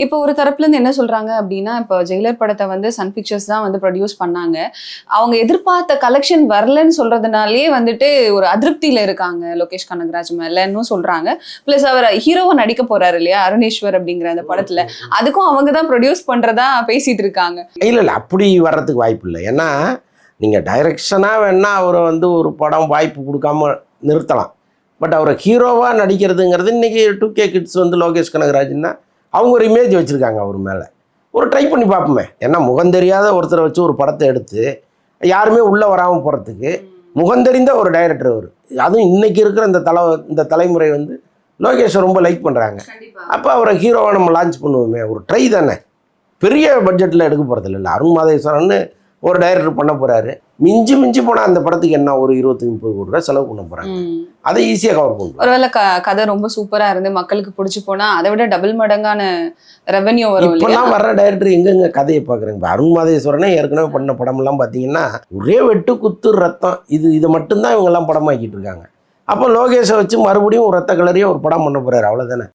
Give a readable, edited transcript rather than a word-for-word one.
இப்போ ஒரு தரப்புல இருந்து என்ன சொல்றாங்க அப்படின்னா, இப்போ ஜெயிலர் படத்த வந்து சன் பிக்சர்ஸ் தான் வந்து ப்ரொடியூஸ் பண்ணாங்க. அவங்க எதிர்பார்த்த கலெக்ஷன் வரலன்னு சொல்றதுனாலயே வந்துட்டு ஒரு அதிருப்தியில இருக்காங்க லோகேஷ் கனகராஜ் மேலன்னும் சொல்றாங்க. பிளஸ் அவர் ஹீரோவா நடிக்க போறாரு இல்லையா? அருணேஸ்வர் அப்படிங்கிற அந்த படத்துல. அதுக்கும் அவங்க தான் ப்ரொடியூஸ் பண்றதா பேசிட்டு இருக்காங்க. இல்ல அப்படி வர்றதுக்கு வாய்ப்பு இல்லை. ஏன்னா நீங்க டைரக்ஷனா வேணா அவரை வந்து ஒரு படம் வாய்ப்பு கொடுக்காம நிறுத்தலாம். பட் அவரை ஹீரோவா நடிக்கிறதுங்கிறது இன்னைக்கு 2K கிட்ஸ் வந்து லோகேஷ் கனகராஜ்னா அவங்க ஒரு இமேஜ் வச்சுருக்காங்க அவர் மேலே. ஒரு ட்ரை பண்ணி பார்ப்போமே. ஏன்னா முகம் தெரியாத ஒருத்தரை வச்சு ஒரு படத்தை எடுத்து யாருமே உள்ளே வராமல் போகிறதுக்கு முகந்தெரிந்த ஒரு டைரக்டர் அவர். அதுவும் இன்றைக்கி இருக்கிற இந்த தலைமுறை வந்து லோகேஷை ரொம்ப லைக் பண்ணுறாங்க. அப்போ அவரை ஹீரோவை நம்ம லான்ச் பண்ணுவோமே. ஒரு ட்ரை தானே, பெரிய பட்ஜெட்டில் எடுக்க போகிறது இல்லை. அருண் மாதேஸ்வரன்னு ஒரு டைரக்டர் பண்ண போகிறாரு. மிஞ்சி போனால் அந்த படத்துக்கு என்ன ஒரு 25-30 கோடி ரூபாய் செலவு பண்ண போகிறாங்க. அதை ஈஸியாக கவர் பண்ணுவோம். ஒருவேளை கதை ரொம்ப சூப்பராக இருந்து மக்களுக்கு பிடிச்சி போனால் அதை விட டபுள் மடங்கான ரெவன்யூ வரும். இப்போல்லாம் வர்ற டைரக்டர் எங்கெங்க கதையை பார்க்குறாங்க. இப்போ அருண் மாதேஸ்வரனே ஏற்கனவே பண்ண படமெல்லாம் பார்த்தீங்கன்னா ஒரே வெட்டு குத்து ரத்தம் இதை மட்டும்தான் இவங்கெல்லாம் படமாக்கிட்டு இருக்காங்க. அப்போ லோகேஷை வச்சு மறுபடியும் ஒரு ரத்த கலரியாக ஒரு படம் பண்ண போகிறாரு. அவ்வளோதானே.